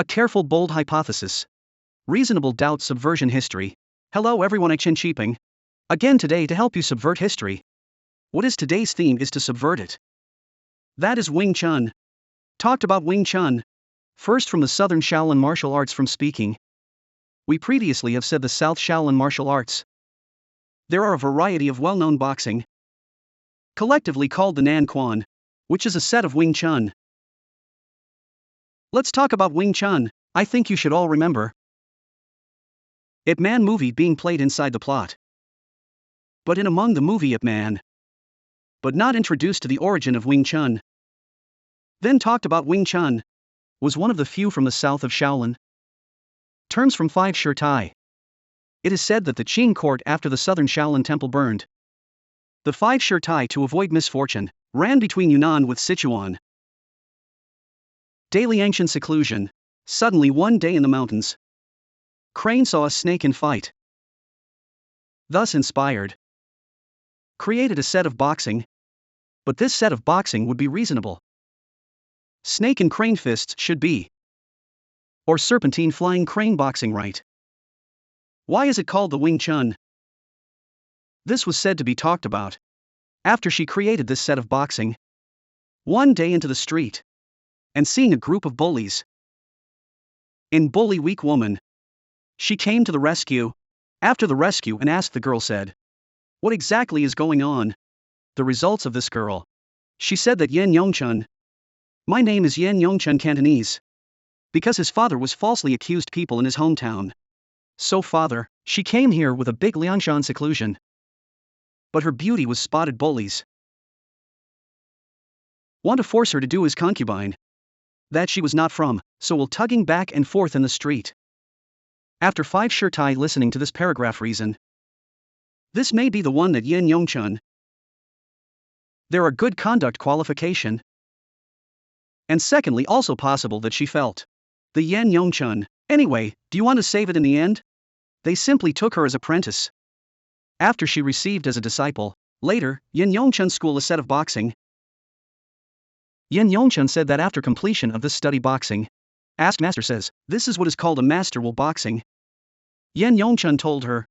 A careful bold hypothesis. Reasonable doubt subversion history. Hello everyone, I'm Chen Qiping. Again today to help you subvert history. What is today's theme is to subvert it. That is Wing Chun. Talked about Wing Chun. First from the Southern Shaolin martial arts from speaking. We previously have said the South Shaolin martial arts. There are a variety of well-known boxing. Collectively called the Nan Quan, which is a set of Wing Chun. Let's talk about Wing Chun. I think you should all remember Ip Man movie being played inside the plot. But in among the movie Ip Man. But not introduced to the origin of Wing Chun. Then talked about Wing Chun. Was one of the few from the south of Shaolin. Terms from Five Shi Tai. It is said that the Qing court after the southern Shaolin temple burned. The Five Shi Tai to avoid misfortune, ran between Yunnan with Sichuan. Daily ancient seclusion. Suddenly one day in the mountains, Crane saw a snake in fight. Thus inspired. Created a set of boxing. But this set of boxing would be reasonable. Snake and crane fists should be. Or serpentine flying crane boxing, right? Why is it called the Wing Chun? This was said to be talked about. After she created this set of boxing. One day into the street. And seeing a group of bullies. In bully weak woman. She came to the rescue. After the rescue and asked the girl said. What exactly is going on? The results of this girl. She said that Yen Yongchun. My name is Yen Yongchun Cantonese. Because his father was falsely accused people in his hometown. So father, she came here with a big Liangshan seclusion. But her beauty was spotted bullies. Want to force her to do his concubine. That she was not from, so will tugging back and forth in the street. After Five Shi Tai listening to this paragraph reason. This may be the one that Yen Yongchun. There are good conduct qualification. And secondly also possible that she felt. The Yen Yongchun. Anyway, do you want to save it in the end? They simply took her as apprentice. After she received as a disciple. Later, Yen Yongchun school a set of boxing. Yen Yongchun said that after completion of this study boxing. Asked master says, this is what is called a master will boxing. Yen Yongchun told her.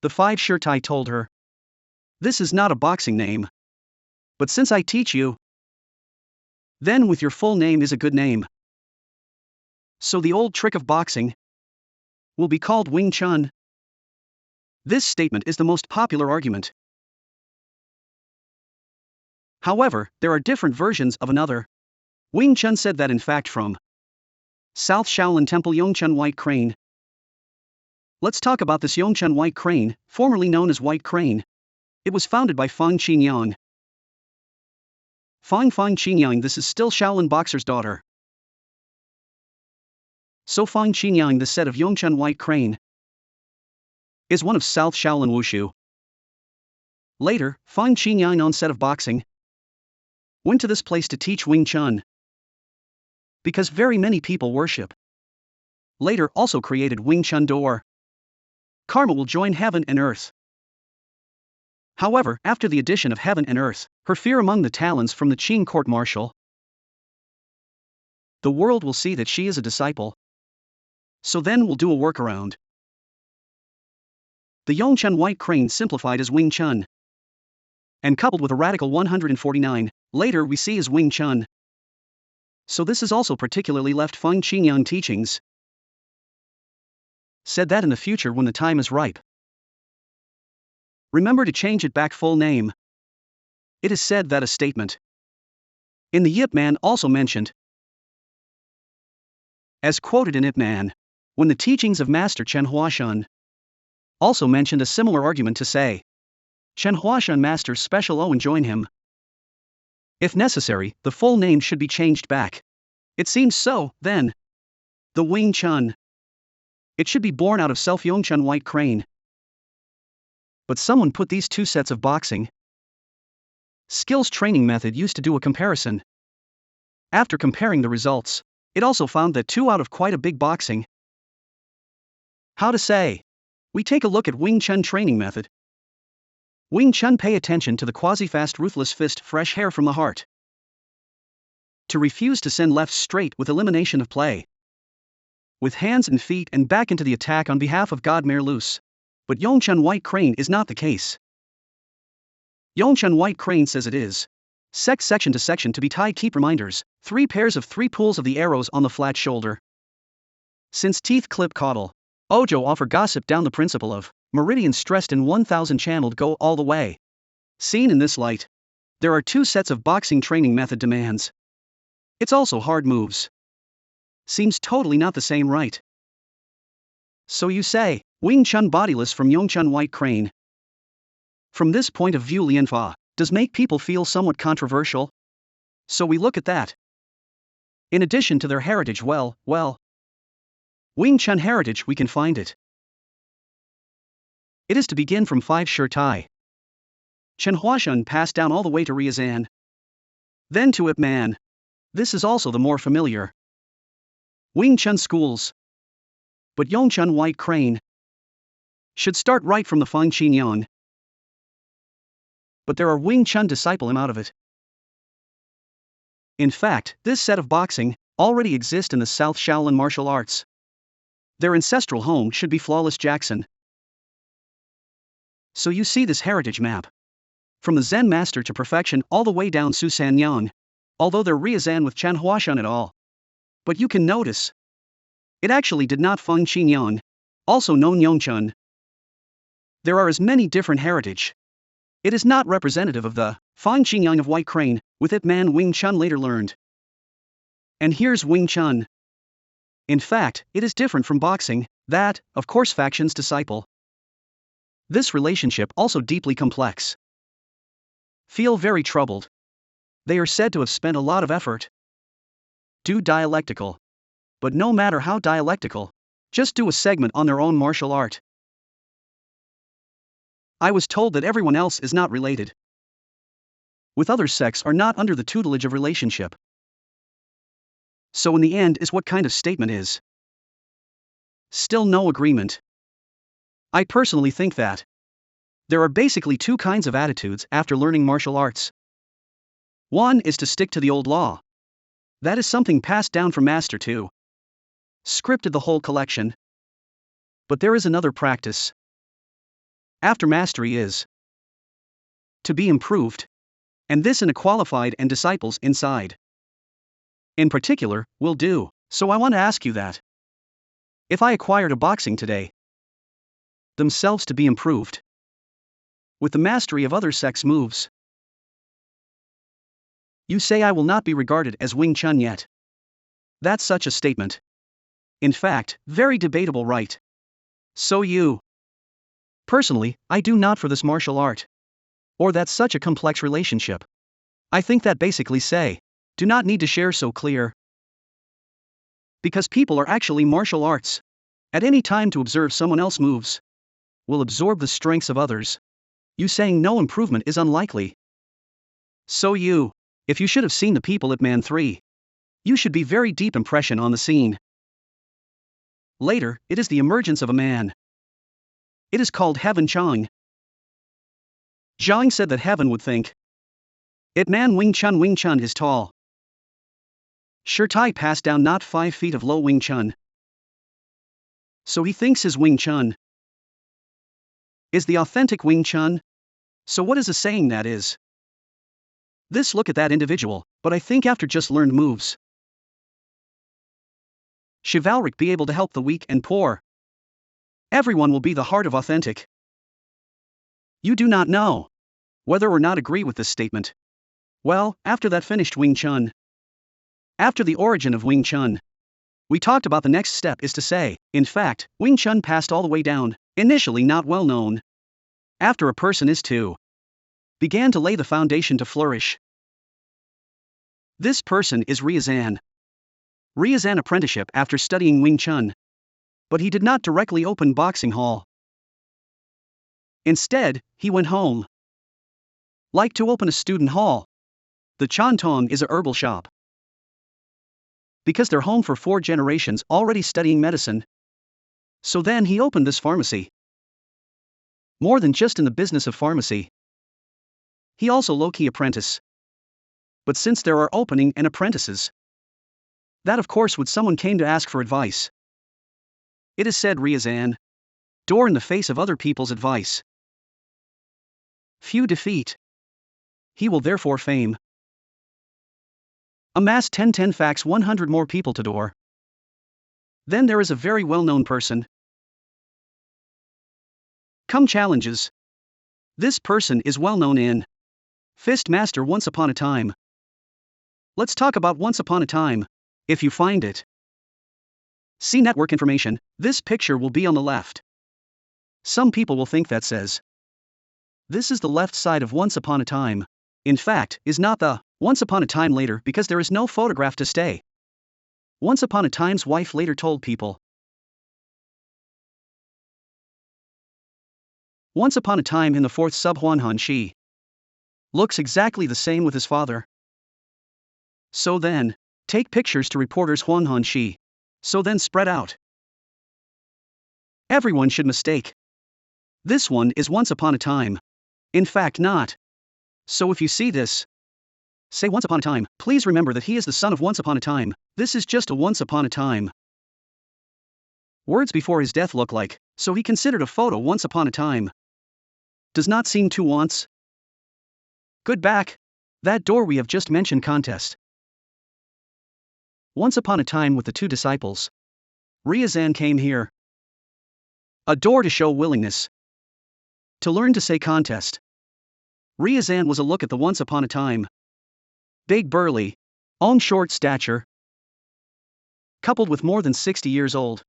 The Five Shi Tai told her. This is not a boxing name. But since I teach you. Then with your full name is a good name. So the old trick of boxing. Will be called Wing Chun. This statement is the most popular argument. However, there are different versions of another. Wing Chun said that in fact from South Shaolin Temple Yongchun White Crane. Let's talk about this Yongchun White Crane, formerly known as White Crane. It was founded by Fang Qinyang. Fang Qinyang, this is still Shaolin boxer's daughter. So Fang Qinyang, the set of Yongchun White Crane, is one of South Shaolin Wushu. Later, Fang Qinyang on set of boxing. Went to this place to teach Wing Chun. Because very many people worship. Later also created Wing Chun door. Karma will join heaven and earth. However, after the addition of heaven and earth, her fear among the talents from the Qing court-martial. The world will see that she is a disciple. So then we'll do a workaround. The Yongchun White Crane simplified as Wing Chun. And coupled with a radical 149, later we see as Wing Chun. So this is also particularly left Fang Qinyang teachings. Said that in the future when the time is ripe. Remember to change it back full name. It is said that a statement. In the Ip Man also mentioned. As quoted in Ip Man. When the teachings of Master Chen Huashan. Also mentioned a similar argument to say. Chen Huashan Master's special O and join him. If necessary, the full name should be changed back. It seems so, then. The Wing Chun. It should be born out of self Yongchun White Crane. But someone put these two sets of boxing skills training method used to do a comparison. After comparing the results, it also found that 2 out of quite a big boxing. How to say? We take a look at Wing Chun training method. Wing Chun, pay attention to the quasi-fast ruthless fist, fresh hair from the heart. To refuse to send left straight with elimination of play. with hands and feet and back into the attack on behalf of God Mare Loose. But Yongchun White Crane is not the case. Yongchun White Crane says it is. Section to section to be tied. Keep reminders, 3 pairs of 3 pulls of the arrows on the flat shoulder. Since teeth clip caudal. Ojo offer gossip down the principle of meridian stressed in 1000 channeled go all the way. Seen in this light, there are 2 sets of boxing training method demands. It's also hard moves. Seems totally not the same, right? So you say, Wing Chun bodiless from Yongchun White Crane. From this point of view, Lianfa does make people feel somewhat controversial. So we look at that. In addition to their heritage, well, Wing Chun heritage, we can find it. It is to begin from 5 Shi Tai. Chen Huashun passed down all the way to Riazan. Then to Ip Man. This is also the more familiar Wing Chun schools. But Yongchun White Crane should start right from the Fang Qingyang. But there are Wing Chun disciple him out of it. In fact, this set of boxing already exists in the South Shaolin martial arts. Their ancestral home should be Flawless Jackson. So you see this heritage map. From the Zen master to perfection all the way down Su Sanyang. Although they're Riazan with Chen Huashun at all. But you can notice, it actually did not Feng Qingyang, also known Yongchun. There are as many different heritage. It is not representative of the Feng Qingyang of White Crane, with it man Wing Chun later learned. And here's Wing Chun. In fact, it is different from boxing, that, of course, factions disciple. This relationship also deeply complex. Feel very troubled. They are said to have spent a lot of effort. Do dialectical. But no matter how dialectical, just do a segment on their own martial art. I was told that everyone else is not related. With other sects are not under the tutelage of relationship. So in the end is what kind of statement is? Still no agreement. I personally think that there are basically 2 kinds of attitudes after learning martial arts. One is to stick to the old law. That is something passed down from master to scripted the whole collection. But there is another practice. After mastery is to be improved. And this in a qualified and disciples inside. In particular, will do. So I want to ask you that. If I acquired a boxing today, themselves to be improved. With the mastery of other sects moves. You say I will not be regarded as Wing Chun yet. That's such a statement. In fact, very debatable, right? So you. Personally, I do not for this martial art. Or that's such a complex relationship. I think that basically say, do not need to share so clear. Because people are actually martial arts. At any time to observe someone else moves. Will absorb the strengths of others. You saying no improvement is unlikely. So you. If you should have seen the people at Man 3. You should be very deep impression on the scene. Later, it is the emergence of a man. It is called Heaven Chang. Zhang said that heaven would think. It man Wing Chun is tall. Shi Tai passed down not 5 feet of low Wing Chun. So he thinks his Wing Chun is the authentic Wing Chun. So what is a saying that is? This look at that individual, but I think after just learned moves. Chivalric be able to help the weak and poor. Everyone will be the heart of authentic. You do not know whether or not agree with this statement. Well, after that finished Wing Chun. After the origin of Wing Chun. We talked about the next step is to say, in fact, Wing Chun passed all the way down, initially not well known. After a person is to began to lay the foundation to flourish. This person is Riazan. Riazan apprenticeship after studying Wing Chun. But he did not directly open boxing hall. Instead, he went home. Like to open a student hall. The Chantong is a herbal shop. Because they're home for 4 generations already studying medicine. So then he opened this pharmacy. More than just in the business of pharmacy. He also low-key apprentice. But since there are opening and apprentices, that of course would someone came to ask for advice. It is said Riazan. Door in the face of other people's advice. Few defeat. He will therefore fame. Amass 10 facts 100 more people to door. Then there is a very well-known person. Come challenges. This person is well known in Fist Master Once Upon a Time. Let's talk about Once Upon a Time, if you find it. See network information, this picture will be on the left. Some people will think that says this is the left side of Once Upon a Time. In fact, is not the Once Upon a Time later because there is no photograph to stay. Once Upon a Time's wife later told people. Once Upon a Time in the 4th sub Huan Shi looks exactly the same with his father. So then, take pictures to reporters Huan Shi. So then spread out. Everyone should mistake. This one is Once Upon a Time. In fact not. So if you see this, say Once Upon a Time, please remember that he is the son of Once Upon a Time. This is just a Once Upon a Time. Words before his death look like, so he considered a photo Once Upon a Time. Does not seem too once. Good back. That door we have just mentioned contest. Once upon a time with the 2 disciples. Riazan came here. A door to show willingness. To learn to say contest. Riazan was a look at the Once Upon a Time. Big burly. Own short stature. Coupled with more than 60 years old.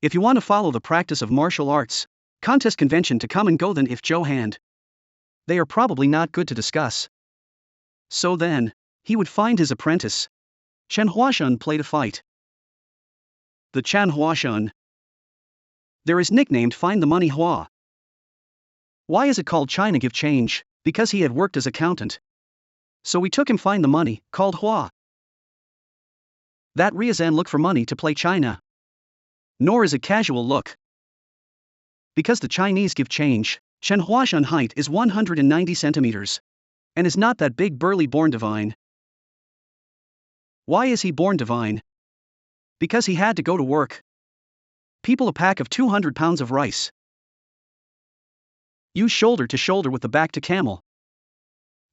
If you want to follow the practice of martial arts, contest convention to come and go then if Joe hand. They are probably not good to discuss. So then, he would find his apprentice. Chen Huashan played a fight. The Chan Huashan. There is nicknamed Find the Money Hua. Why is it called China Give Change? Because he had worked as accountant. So we took him Find the Money, called Hua. That Riazan look for money to play China. Nor is it casual look. Because the Chinese give change, Chen Huashan height is 190 centimeters. And is not that big burly born divine. Why is he born divine? Because he had to go to work. People a pack of 200 pounds of rice. Use shoulder to shoulder with the back to camel.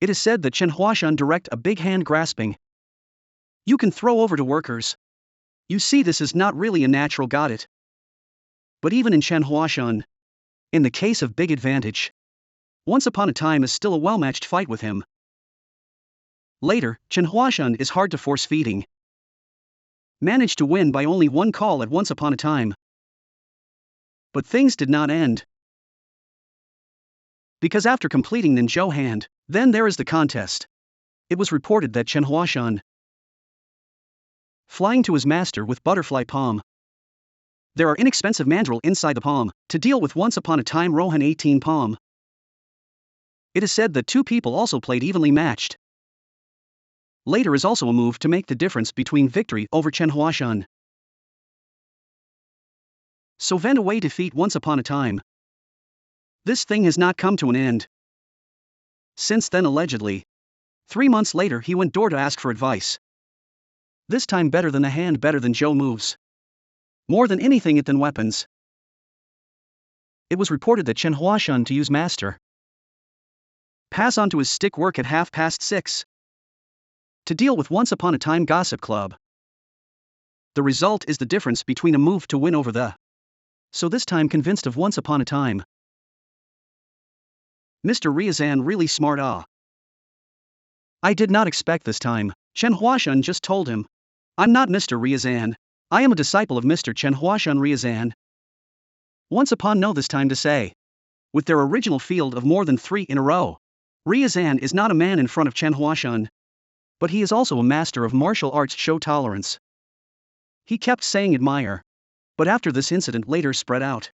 It is said that Chen Huashan direct a big hand grasping. You can throw over to workers. You see this is not really a natural got it. But even in Chen Huashan, in the case of big advantage, Once Upon a Time is still a well-matched fight with him. Later, Chen Huashan is hard to force feeding. Managed to win by only 1 call at Once Upon a Time. But things did not end. Because after completing Ninjo Hand, then there is the contest. It was reported that Chen Huashan flying to his master with butterfly palm. There are inexpensive mandrel inside the palm, to deal with Once Upon a Time Rohan 18 palm. It is said that 2 people also played evenly matched. Later is also a move to make the difference between victory over Chen Huashan. So went away defeat Once Upon a Time. This thing has not come to an end. Since then allegedly. 3 months later he went door to ask for advice. This time better than a hand better than Joe moves. More than anything it than weapons. It was reported that Chen Huashan to use master. Pass on to his stick work at 6:30. To deal with Once Upon a Time gossip club. The result is the difference between a move to win over the. So this time convinced of Once Upon a Time. Mr. Riazan really smart I did not expect this time, Chen Huashan just told him. I'm not Mr. Riazan. I am a disciple of Mr. Chen Huashan Riazan. Once upon know this time to say. With their original field of more than 3 in a row. Riazan is not a man in front of Chen Huashan. But he is also a master of martial arts show tolerance. He kept saying admire. But after this incident later spread out.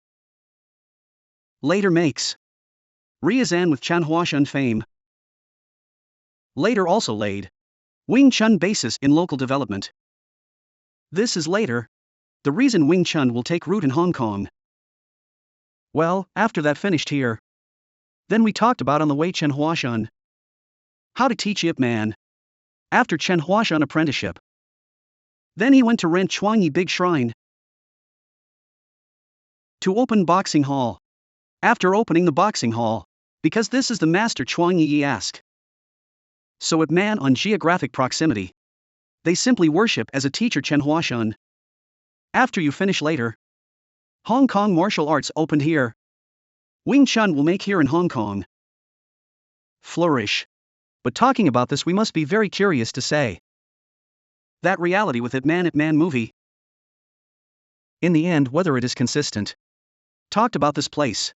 Later makes. Riazan with Chen Huashan fame. Later also laid. Wing Chun basis in local development. This is later. The reason Wing Chun will take root in Hong Kong. Well, after that finished here. Then we talked about on the way Chen Huashan. How to teach Ip Man. After Chen Huashan apprenticeship. Then he went to rent Chuangyi Big Shrine. To open boxing hall. After opening the boxing hall. Because this is the master Chuang Yi ask. So Ip Man on geographic proximity. They simply worship as a teacher Chen Huashan. After you finish later. Hong Kong martial arts opened here. Wing Chun will make here in Hong Kong. Flourish. But talking about this we must be very curious to say. That reality with Ip Man movie. In the end whether it is consistent. Talked about this place.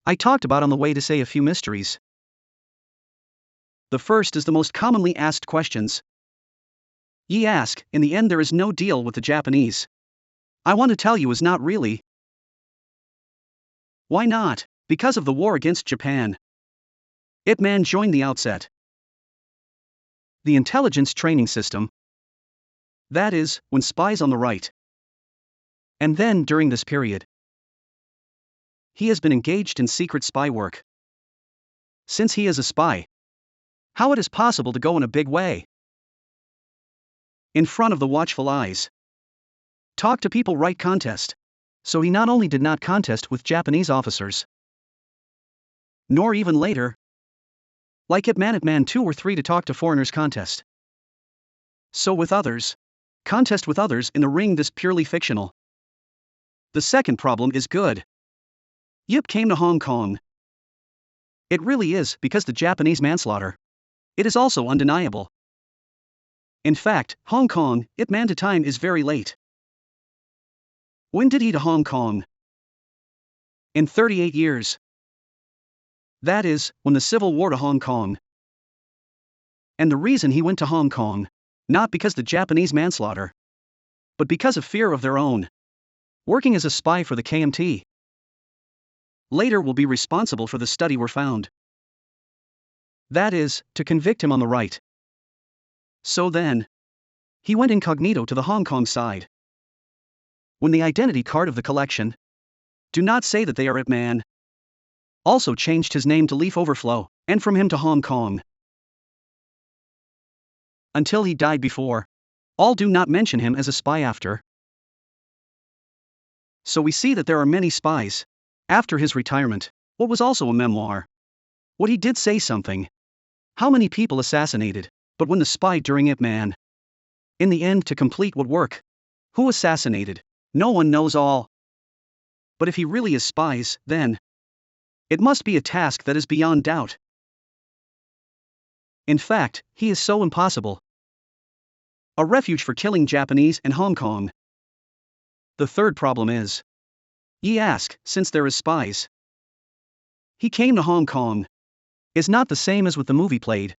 I talked about on the way to say a few mysteries. The first is the most commonly asked questions. Ye ask, in the end there is no deal with the Japanese. I want to tell you is not really. Why not? Because of the war against Japan. Ip Man joined the outset. The intelligence training system. That is, when spies on the right. And then during this period. He has been engaged in secret spy work. Since he is a spy. How it is possible to go in a big way. In front of the watchful eyes. Talk to people right contest. So he not only did not contest with Japanese officers. Nor even later. Like Ip Man 2 or 3 to talk to foreigners contest. So with others. Contest with others in the ring this purely fictional. The second problem is good. Yip came to Hong Kong. It really is because the Japanese manslaughter. It is also undeniable. In fact, Hong Kong, Ip Man to time is very late. When did he to Hong Kong? In 38 years. That is, when the Civil War to Hong Kong. And the reason he went to Hong Kong, not because the Japanese manslaughter, but because of fear of their own. Working as a spy for the KMT. Later will be responsible for the study were found. That is, to convict him on the right. So then, he went incognito to the Hong Kong side. When the identity card of the collection, do not say that they are Ip Man. Also changed his name to Leaf Overflow, and from him to Hong Kong. Until he died before. All do not mention him as a spy after. So we see that there are many spies. After his retirement, what was also a memoir. What he did say something. How many people assassinated, but when the spy during Ip Man. In the end to complete what work? Who assassinated? No one knows all. But if he really is spies, then. It must be a task that is beyond doubt. In fact, he is so impossible. A refuge for killing Japanese and Hong Kong. The third problem is. Ye ask, since there is spies. He came to Hong Kong. Is not the same as with the movie played.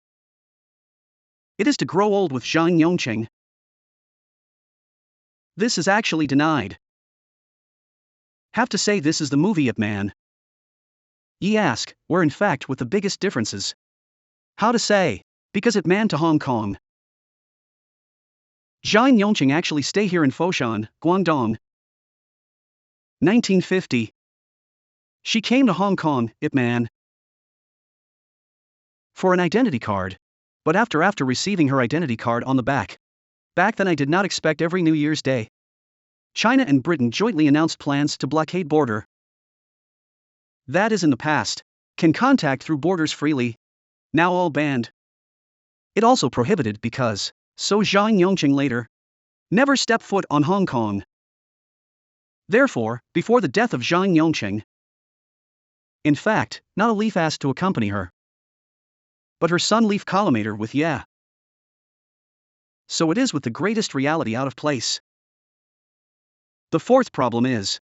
It is to grow old with Zhang Yongqing. This is actually denied. Have to say this is the movie Ip Man. Ye ask, where in fact with the biggest differences. How to say? Because Ip Man to Hong Kong. Zhang Yongqing actually stay here in Foshan, Guangdong. 1950. She came to Hong Kong, Ip Man. For an identity card. But after receiving her identity card on the back then I did not expect every New Year's Day. China and Britain jointly announced plans to blockade border. That is in the past. Can contact through borders freely. Now all banned. It also prohibited because, so Zhang Yongqing later. Never step foot on Hong Kong. Therefore, before the death of Zhang Yongqing. In fact, not a Leaf asked to accompany her. But her son Leaf collimator with yeah. So it is with the greatest reality out of place. The fourth problem is.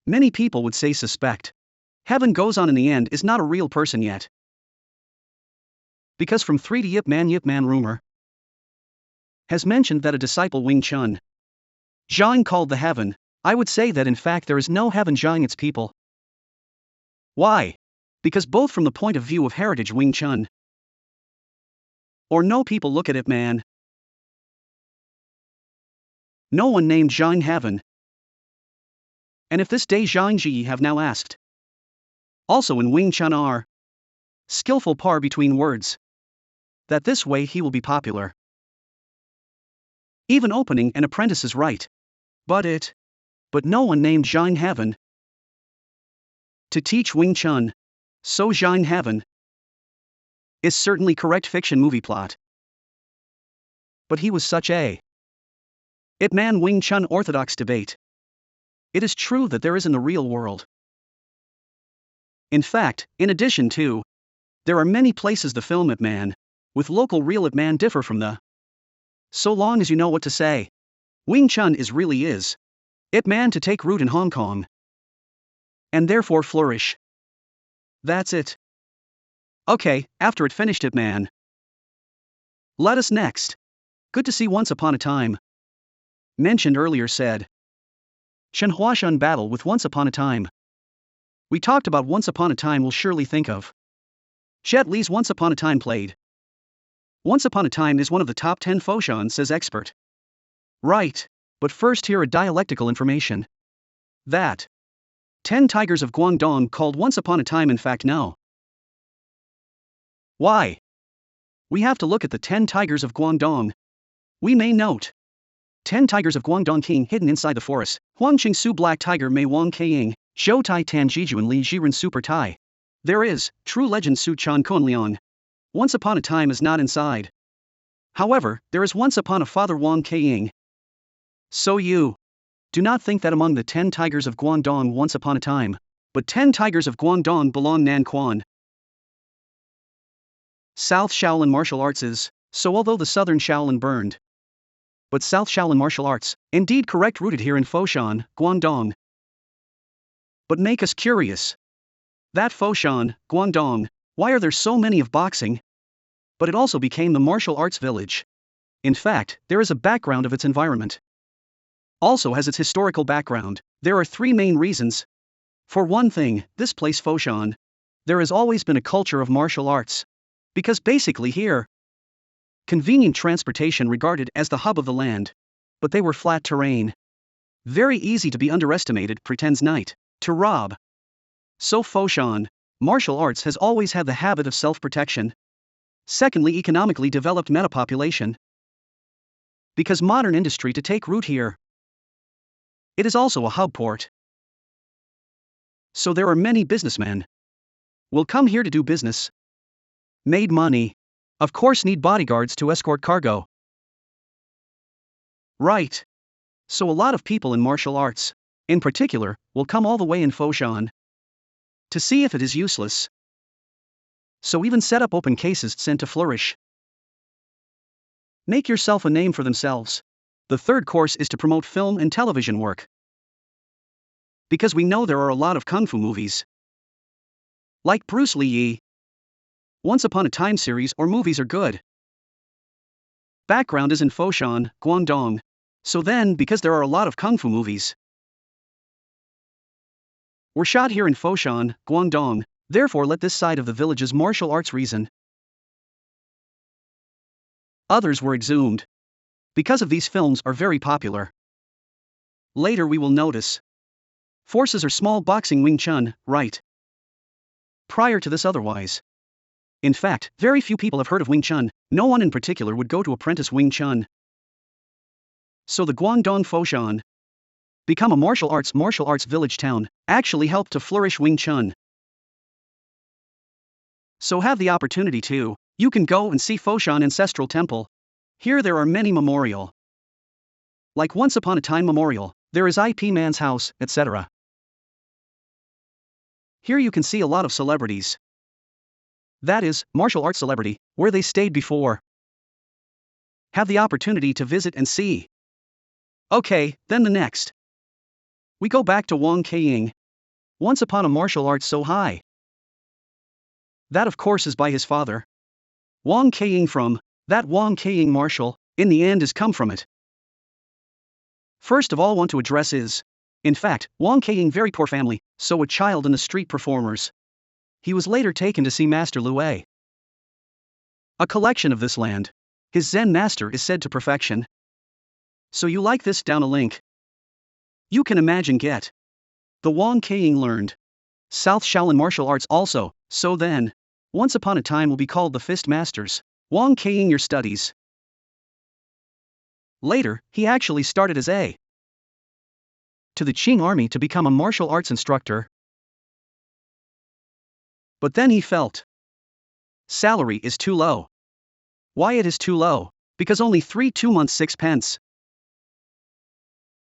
Many people would say suspect. Heaven goes on in the end is not a real person yet. Because from 3 to Yip Man rumor. Has mentioned that a disciple Wing Chun. Zhang called the heaven. I would say that in fact there is no heaven Zhang its people. Why? Because both from the point of view of heritage Wing Chun. Or no people look at Ip Man. No one named Zhang heaven. And if this day Zhang Ji have now asked. Also in Wing Chun are. Skillful par between words. That this way he will be popular. Even opening an apprentice's right. But it. but no one named Zhang Heaven to teach Wing Chun. So Zhang Heaven is certainly correct fiction movie plot. But he was such a it man Wing Chun orthodox debate. It is true that there is in the real world. In fact, in addition to, there are many places the film Ip Man, with local real Ip Man differ from the. So long as you know what to say. Wing Chun really is Ip Man to take root in Hong Kong. And therefore flourish. That's it. Okay, after it finished Ip Man. Let us next. Good to see Once Upon a Time. Mentioned earlier said. Shen Huashan battle with Once Upon a Time. We talked about Once Upon a Time we'll surely think of. Jet Li's Once Upon a Time played. Once Upon a Time is one of the top 10 Foshan, says expert. Right, but first here a dialectical information. That 10 tigers of Guangdong called Once Upon a Time in fact no. Why? We have to look at the 10 tigers of Guangdong. We may note 10 tigers of Guangdong king hidden inside the forest. Huang Su Black Tiger Mei Wang Keiying, Zhou Tai Tan Jijuan Li Jiren Super Tai. There is, true legend Su Chan Kun Liang. Once Upon a Time is not inside. However, there is Once Upon a Father Wang Keiying. So you do not think that among the 10 tigers of Guangdong Once Upon a Time, but 10 tigers of Guangdong belong Nan Quan. South Shaolin martial arts is, so although the southern Shaolin burned. But South Shaolin martial arts, indeed correct rooted here in Foshan, Guangdong. But make us curious. That Foshan, Guangdong, why are there so many of boxing? But it also became the martial arts village. In fact, there is a background of its environment. Also has its historical background. There are 3 main reasons. For one thing, this place Foshan, there has always been a culture of martial arts. Because basically here, convenient transportation regarded as the hub of the land. But they were flat terrain. Very easy to be underestimated, pretends night, to rob. So Foshan, martial arts has always had the habit of self-protection. Secondly, economically developed metapopulation. Because modern industry to take root here. It is also a hub port. So there are many businessmen. Will come here to do business. Made money. Of course need bodyguards to escort cargo. Right. So a lot of people in martial arts, in particular, will come all the way in Foshan to see if it is useless. So even set up open cases sent to flourish. Make yourself a name for themselves. The third course is to promote film and television work. Because we know there are a lot of kung fu movies. Like Bruce Lee. Once Upon a Time series or movies are good. Background is in Foshan, Guangdong. So then, because there are a lot of kung fu movies, were shot here in Foshan, Guangdong, therefore let this side of the village's martial arts reason. Others were exhumed. Because of these films are very popular. Later we will notice. Forces are small boxing Wing Chun, right? Prior to this otherwise. In fact, very few people have heard of Wing Chun, no one in particular would go to apprentice Wing Chun. So the Guangdong Foshan become a martial arts village town, actually helped to flourish Wing Chun. So have the opportunity to, you can go and see Foshan Ancestral Temple. Here there are many memorial. Like Once Upon a Time Memorial, there is IP Man's House, etc. Here you can see a lot of celebrities. That is, martial arts celebrity, where they stayed before. Have the opportunity to visit and see. Okay, then the next. We go back to Wang Keiying. Once upon a martial arts so high. That of course is by his father. Wang Keiying from, that Wang Keiying martial, in the end is come from it. First of all want to address is, in fact, Wang Keiying very poor family, so a child in the street performers. He was later taken to see Master Lu. A collection of this land. His Zen master is said to perfection. So you like this down a link. You can imagine get. The Wang Keiying learned. South Shaolin martial arts also, so then. Once upon a time will be called the Fist Masters. Wang Keiying your studies. Later, he actually started as a to the Qing army to become a martial arts instructor. But then he felt salary is too low. Why it is too low? Because only 2 months 6 pence.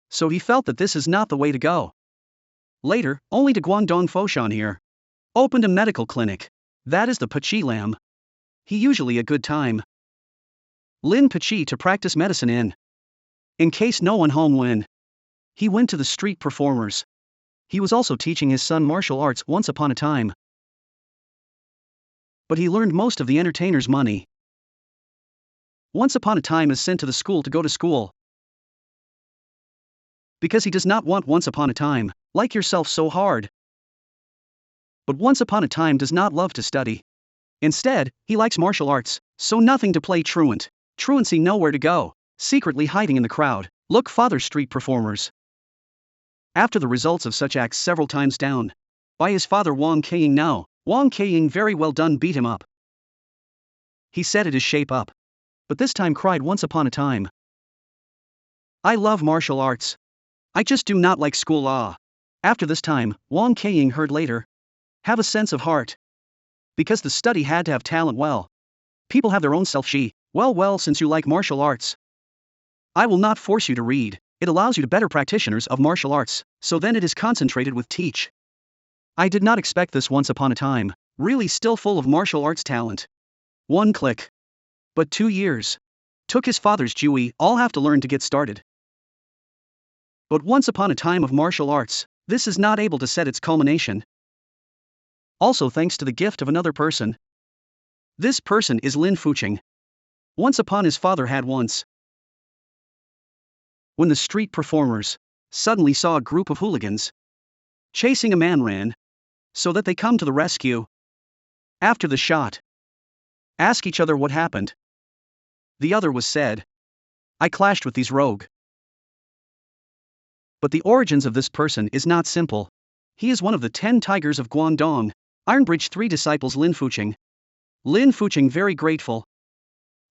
So he felt that this is not the way to go. Later, only to Guangdong Foshan here opened a medical clinic. That is the Pachi Lam. He usually a good time. Lin Pachi to practice medicine in case no one home when. He went to the street performers. He was also teaching his son martial arts once upon a time. But he learned most of the entertainer's money. Once upon a time is sent to the school to go to school. Because he does not want once upon a time, like yourself so hard. But once upon a time does not love to study. Instead, he likes martial arts, so nothing to play truant. Truancy nowhere to go, secretly hiding in the crowd, look father street performers. After the results of such acts several times down by his father Huang Feihong now, Huang Feihong very well done beat him up. He said it is shape up. But this time cried once upon a time. I love martial arts. I just do not like school After this time, Huang Feihong heard later. Have a sense of heart. Because the study had to have talent well. People have their own self-she. Well since you like martial arts. I will not force you to read. It allows you to better practitioners of martial arts, so then it is concentrated with teach. I did not expect this once upon a time. Really still full of martial arts talent. One click. But 2 years. Took his father's Jui, all have to learn to get started. But once upon a time of martial arts, this is not able to set its culmination. Also thanks to the gift of another person. This person is Lin Fuching. Once upon his father had once. When the street performers suddenly saw a group of hooligans chasing a man ran, so that they come to the rescue. After the shot, ask each other what happened. The other was said, I clashed with these rogue. But the origins of this person is not simple. He is one of the 10 tigers of Guangdong. Ironbridge 3 disciples Lin Fuching. Lin Fuching very grateful.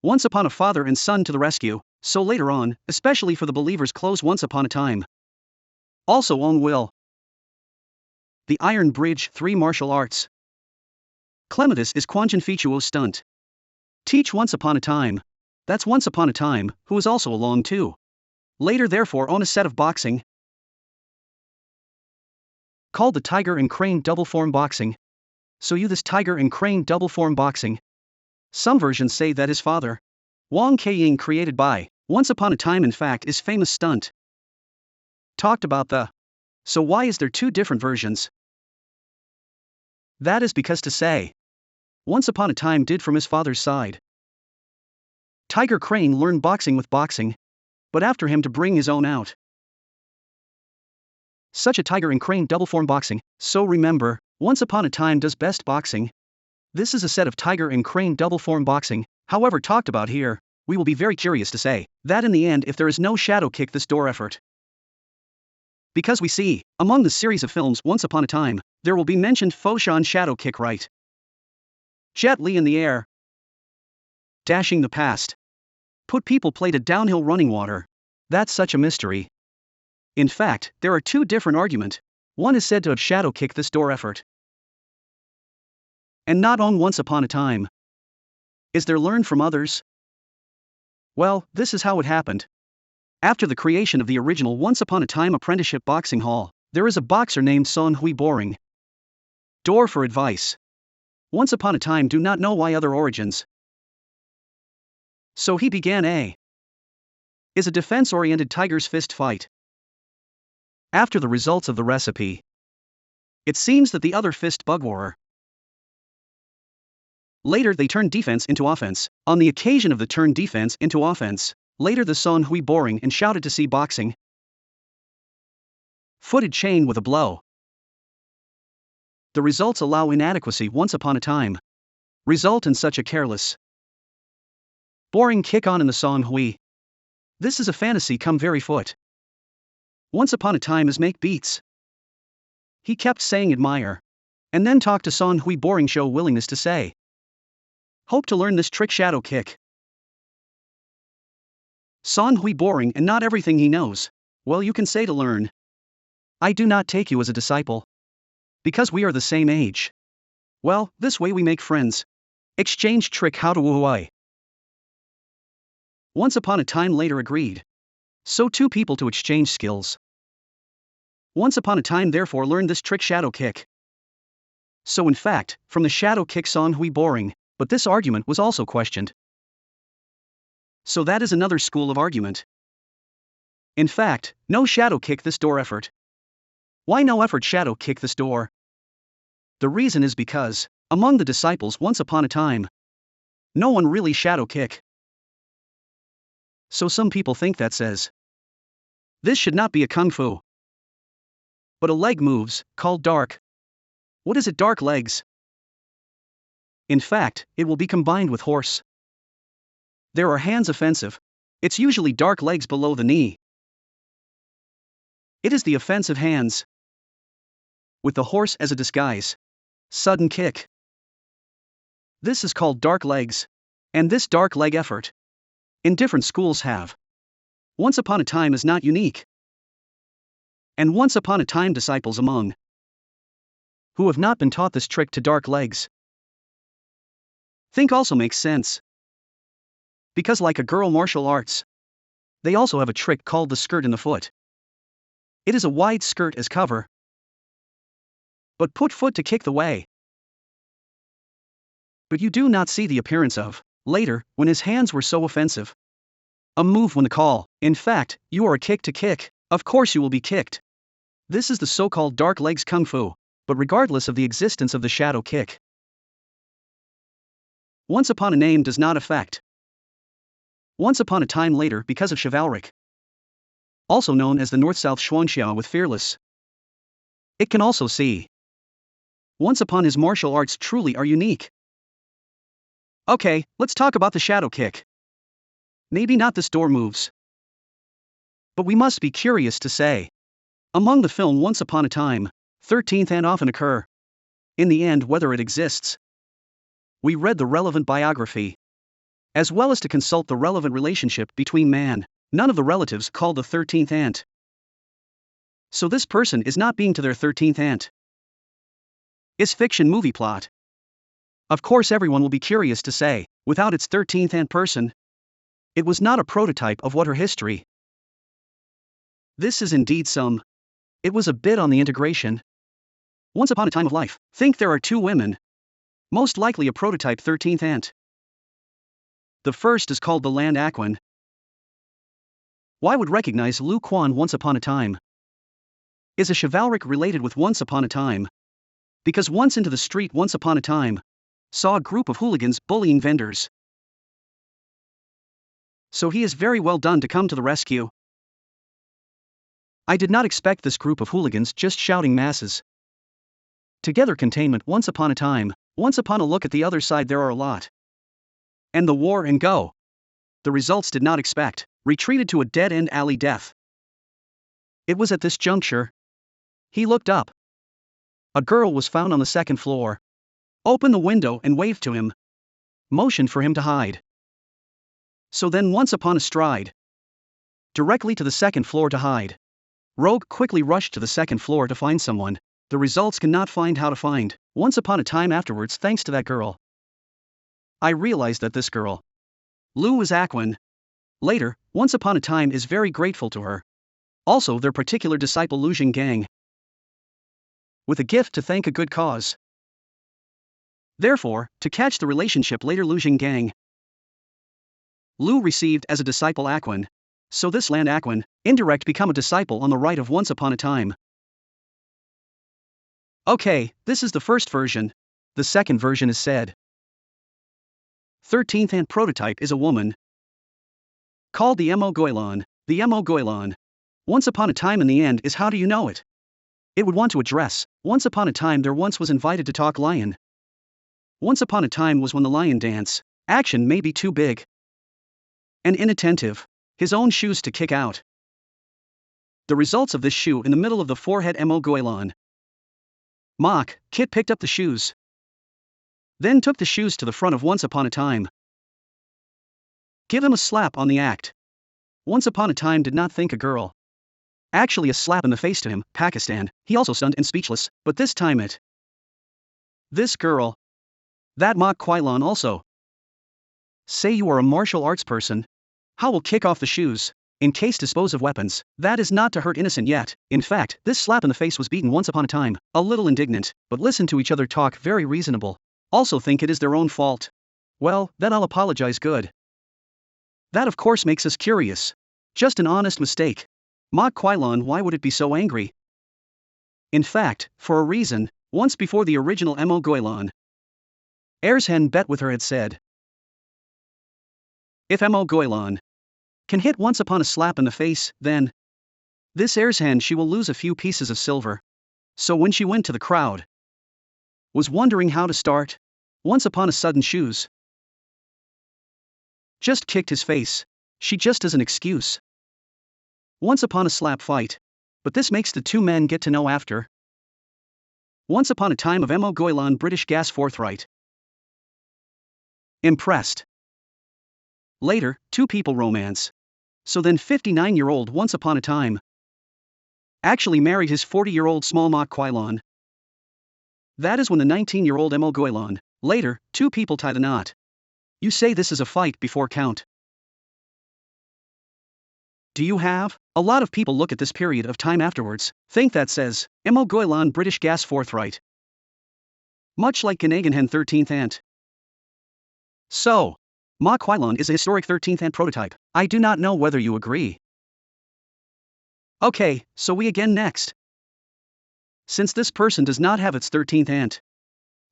Once upon a father and son to the rescue, so later on, especially for the believers close once upon a time. Also on will. The Iron Bridge 3 martial arts. Clematis is Quanjin Fichuo stunt. Teach once upon a time. That's once upon a time, who is also along too. Later therefore on a set of boxing. Called the Tiger and Crane double form boxing. So you this Tiger and Crane double form boxing. Some versions say that his father, Huang Feihong created by, once upon a time in fact is famous stunt. Talked about the. So why is there 2 different versions? That is because to say. Once upon a time did from his father's side. Tiger Crane learned boxing with boxing. But after him to bring his own out. Such a Tiger and Crane double form boxing, so remember, once upon a time does best boxing. This is a set of Tiger and Crane double form boxing, however talked about here, we will be very curious to say, that in the end if there is no shadow kick this door effort. Because we see, among the series of films Once Upon a Time, there will be mentioned Foshan shadow kick right. Jet Li in the air. Dashing the past. Put people plated downhill running water. That's such a mystery. In fact, there are 2 different arguments. One is said to have shadow kicked this door effort. And not on Once Upon a Time. Is there learned from others? Well, this is how it happened. After the creation of the original Once Upon a Time apprenticeship boxing hall, there is a boxer named Son Hui Boring. Door for advice. Once upon a time do not know why other origins. So he began is a defense-oriented tiger's fist fight. After the results of the recipe, it seems that the other fist bugwarer. Later they turned defense into offense. On the occasion of the turn defense into offense, later the Son Hui Boring and shouted to see boxing. Footed chain with a blow. The results allow inadequacy once upon a time. Result in such a careless. Boring kick on in the Son Hui. This is a fantasy come very foot. Once upon a time is make beats. He kept saying admire. And then talk to Son Hui Boring show willingness to say. Hope to learn this trick shadow kick. Son Hui Boring and not everything he knows. Well you can say to learn. I do not take you as a disciple. Because we are the same age. Well, this way we make friends. Exchange trick how to woo. Once upon a time later agreed. So two people to exchange skills. Once upon a time therefore learned this trick shadow kick. So in fact, from the shadow kick song hui boring, but this argument was also questioned. So that is another school of argument. In fact, no shadow kick this door effort. Why no effort shadow kick this door? The reason is because, among the disciples once upon a time, no one really shadow kick. So some people think that says, this should not be a kung fu. But a leg moves, called dark. What is it dark legs? In fact, it will be combined with horse. There are hands offensive. It's usually dark legs below the knee. It is the offensive hands. With the horse as a disguise. Sudden kick. This is called dark legs. And this dark leg effort. In different schools have. Once upon a time is not unique. And once upon a time disciples among. Who have not been taught this trick to dark legs. Think also makes sense. Because like a girl martial arts. They also have a trick called the skirt in the foot. It is a wide skirt as cover. But put foot to kick the way. But you do not see the appearance of, later, when his hands were so offensive. A move when the call, in fact, you are a kick to kick, of course you will be kicked. This is the so-called dark legs kung fu, but regardless of the existence of the shadow kick. Once upon a name does not affect. Once upon a time later because of chivalric. Also known as the North-South Xuanxia with fearless. It can also see. Once upon his martial arts truly are unique. Okay, let's talk about the shadow kick. Maybe not this door moves. But we must be curious to say. Among the film Once Upon a Time, 13th and often occur. In the end whether it exists. We read the relevant biography. As well as to consult the relevant relationship between man, none of the relatives called the 13th aunt. So this person is not being to their 13th aunt. Is fiction movie plot. Of course everyone will be curious to say, without its 13th aunt person. It was not a prototype of what her history. This is indeed some. It was a bit on the integration. Once upon a time of life, think there are two women. Most likely a prototype 13th aunt. The first is called the Land Aquan. Why would recognize Lu Quan Once Upon a Time? Is a chivalric related with Once Upon a Time? Because once into the street once upon a time, saw a group of hooligans bullying vendors. So he is very well done to come to the rescue. I did not expect this group of hooligans just shouting masses. Together containment once upon a time, once upon a look at the other side there are a lot. And the war and go. The results did not expect, retreated to a dead-end alley death. It was at this juncture. He looked up. A girl was found on the second floor. Opened the window and waved to him. Motioned for him to hide. So then once upon a stride. Directly to the second floor to hide. Rogue quickly rushed to the second floor to find someone. The results cannot find how to find. Once upon a time afterwards thanks to that girl. I realized that this girl. Lu was Aquan. Later, once upon a time is very grateful to her. Also their particular disciple Lu Gang. With a gift to thank a good cause. Therefore, to catch the relationship later Lu Gang. Lu received as a disciple Aquan. So this Land Aquan, indirect become a disciple on the right of Once Upon a Time. Okay, this is the first version. The second version is said. 13th and prototype is a woman. Called the Mo Goilan. The Mo Goilan. Once upon a time in the end is how do you know it? It would want to address, once upon a time there once was invited to talk lion. Once upon a time was when the lion dance, action may be too big. And inattentive, his own shoes to kick out. The results of this shoe in the middle of the forehead Mo Goilan. Mock, Kit picked up the shoes. Then took the shoes to the front of Once Upon a Time. Give him a slap on the act. Once upon a time did not think a girl. Actually a slap in the face to him, Pakistan, he also stunned and speechless, but this time it. This girl. That Mak Kwailan also. Say you are a martial arts person. How will kick off the shoes? In case dispose of weapons, that is not to hurt innocent yet. In fact, this slap in the face was beaten once upon a time, a little indignant, but listen to each other talk very reasonable. Also think it is their own fault. Well, then I'll apologize good. That of course makes us curious. Just an honest mistake. Mak Kwailan, why would it be so angry? In fact, for a reason, once before the original Mo Goilan. Erzhen bet with her had said. If Mo Goilan can hit once upon a slap in the face, then this Erzhen she will lose a few pieces of silver. So when she went to the crowd, was wondering how to start, once upon a sudden shoes. Just kicked his face. She just as an excuse. Once upon a slap fight. But this makes the two men get to know after. Once upon a time of Mo Goilan British gas forthright. Impressed. Later, two people romance. So then 59-year-old once upon a time. Actually married his 40-year-old small Mak Kwailan. That is when the 19-year-old Mo Goilan. Later, two people tie the knot. You say this is a fight before count. Do you have? A lot of people look at this period of time afterwards, think that says, Mo Goilan British gas forthright. Much like Ganaganhen 13th Ant. So, Mak Kwailan is a historic 13th Ant prototype. I do not know whether you agree. Okay, so we again next. Since this person does not have its 13th Ant.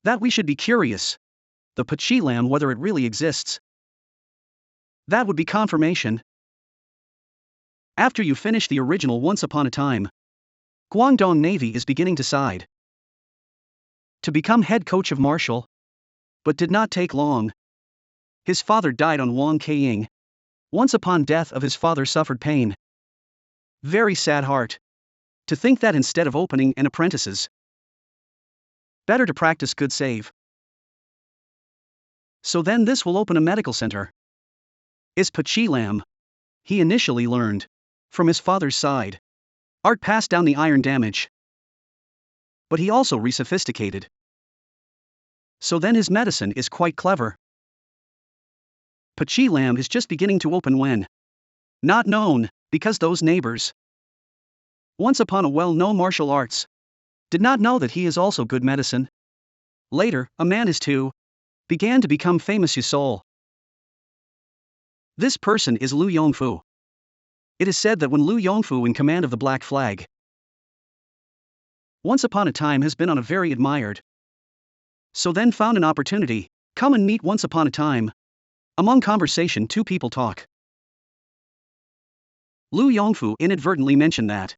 That we should be curious. The Pachilam whether it really exists. That would be confirmation. After you finish the original Once Upon a Time, Guangdong Navy is beginning to side to become head coach of martial, but did not take long. His father died on Wang Feihong. Once upon death of his father suffered pain. Very sad heart. To think that instead of opening an apprentices, better to practice good save. So then this will open a medical center. Is Pachilam. He initially learned from his father's side. Art passed down the iron damage. But he also re-sophisticated. So then his medicine is quite clever. Pachilam is just beginning to open when not known, because those neighbors, once upon a well-known martial arts, did not know that he is also good medicine. Later, a man is too, began to become famous Yusol. This person is Lu Yongfu. It is said that when Lu Yongfu in command of the Black Flag, once upon a time has been on a very admired. So then found an opportunity, come and meet once upon a time. Among conversation two people talk. Lu Yongfu inadvertently mentioned that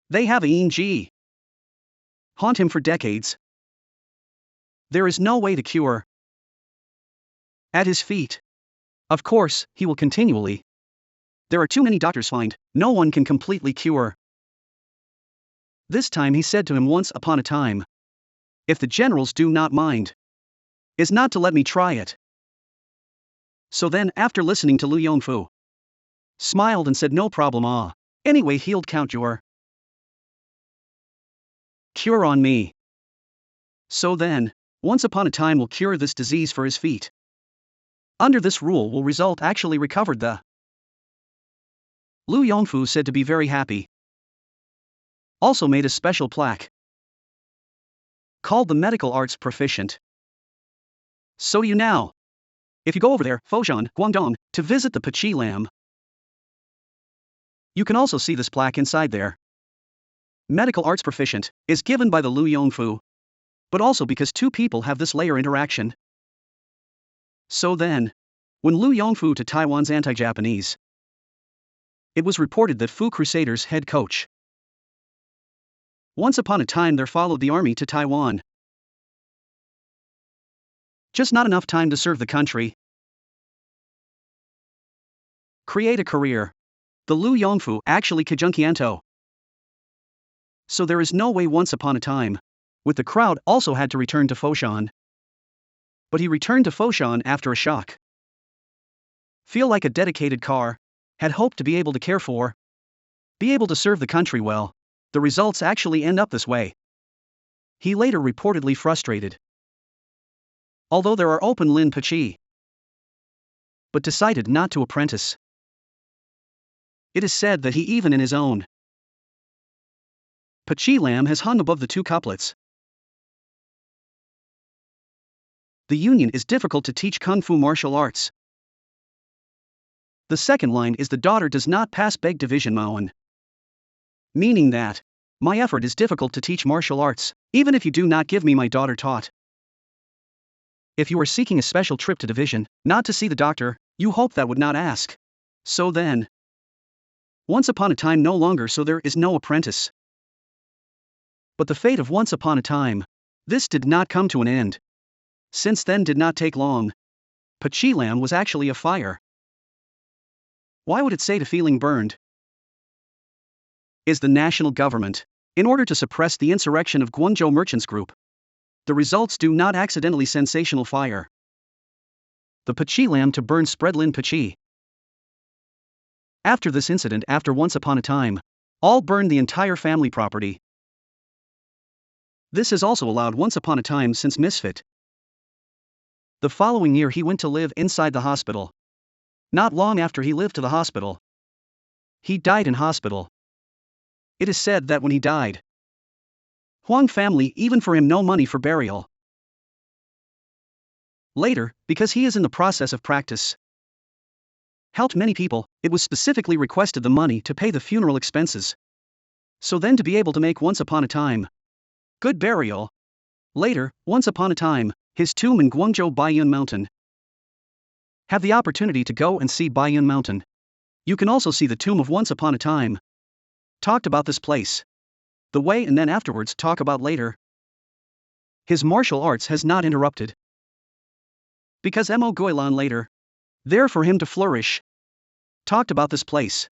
they have a ENG haunt him for decades. There is no way to cure. At his feet. Of course, he will continually. There are too many doctors find, no one can completely cure. This time he said to him once upon a time. If the generals do not mind, is not to let me try it. So then, after listening to Lu Yongfu, smiled and said no problem anyway he'll count your cure on me. So then, once upon a time will cure this disease for his feet. Under this rule will result actually recovered the. Lu Yongfu said to be very happy. Also made a special plaque called the Medical Arts Proficient. So you now, if you go over there, Foshan, Guangdong, to visit the Pachilam, you can also see this plaque inside there. Medical Arts Proficient is given by the Lu Yongfu, but also because two people have this layer interaction. So then, when Lu Yongfu to Taiwan's anti-Japanese, it was reported that Fu Crusaders head coach. Once upon a time there followed the army to Taiwan. Just not enough time to serve the country. Create a career. The Lu Yongfu actually Kajunkianto. So there is no way once upon a time. With the crowd also had to return to Foshan. But he returned to Foshan after a shock. Feel like a dedicated car. Had hoped to be able to care for be able to serve the country well. The results actually end up this way. He later reportedly frustrated. Although there are open Lin Pachi, but decided not to apprentice. It is said that he even in his own Pachi lam has hung above the two couplets. The union is difficult to teach kung fu martial arts. The second line is the daughter does not pass beg division maon. Meaning that, my effort is difficult to teach martial arts, even if you do not give me my daughter taught. If you are seeking a special trip to division, not to see the doctor, you hope that would not ask. So then, once upon a time no longer so there is no apprentice. But the fate of once upon a time, this did not come to an end. Since then did not take long. Pachi lam was actually a fire. Why would it say to feeling burned? Is the national government, in order to suppress the insurrection of Guangzhou Merchants Group. The results do not accidentally sensational fire. The Pachi lam to burn spread Lin Pachi. After this incident after once upon a time, all burned the entire family property. This is also allowed once upon a time since misfit. The following year he went to live inside the hospital. Not long after he lived to the hospital. He died in hospital. It is said that when he died, Huang family even for him no money for burial. Later, because he is in the process of practice, helped many people, it was specifically requested the money to pay the funeral expenses. So then to be able to make once upon a time good burial. Later, once upon a time, his tomb in Guangzhou Baiyun Mountain. Have the opportunity to go and see Baiyun Mountain. You can also see the tomb of once upon a time. Talked about this place. The way and then afterwards talk about later. His martial arts has not interrupted. Because Mo Guilan later. There for him to flourish. Talked about this place.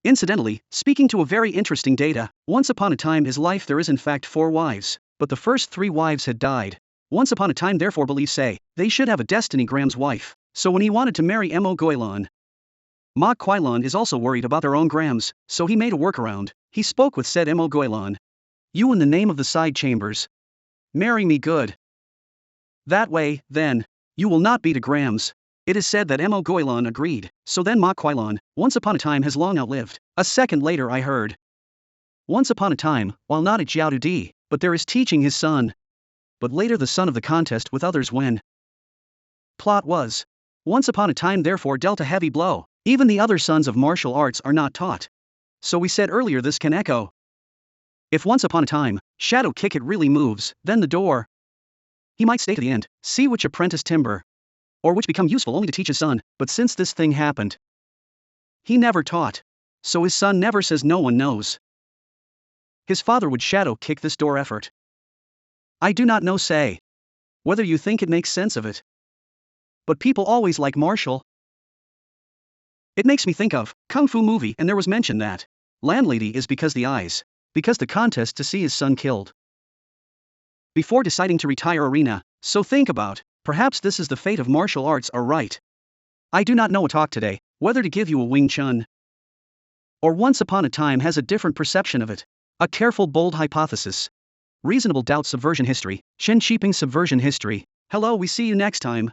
Incidentally, speaking to a very interesting data, once upon a time his life there is in fact 4 wives, but the first 3 wives had died. Once upon a time therefore believe say, they should have a destiny Graham's wife, so when he wanted to marry Mo Guilan, Ma Kuilan is also worried about their own Grams, so he made a workaround. He spoke with said Mo Guilan. You in the name of the side chambers. Marry me good. That way, then, you will not be to Grams. It is said that Mo Guilan agreed, so then Ma Kuilan, once upon a time has long outlived. A second later I heard. Once upon a time, while not at Jiaodudi, but there is teaching his son. But later the son of the contest with others when. Plot was. Once upon a time therefore dealt a heavy blow. Even the other sons of martial arts are not taught. So we said earlier this can echo. If once upon a time, shadow kick it really moves, then the door. He might stay to the end, see which apprentice timber. Or which become useful only to teach his son, but since this thing happened. He never taught. So his son never says no one knows. His father would shadow kick this door effort. I do not know say. Whether you think it makes sense of it. But people always like martial. It makes me think of Kung Fu movie and there was mention that landlady is because the eyes, because the contest to see his son killed. Before deciding to retire arena, so think about, perhaps this is the fate of martial arts are right. I do not know a talk today, whether to give you a Wing Chun. Or once upon a time has a different perception of it. A careful bold hypothesis. Reasonable doubt subversion history, Shen Shiping subversion history. Hello we see you next time.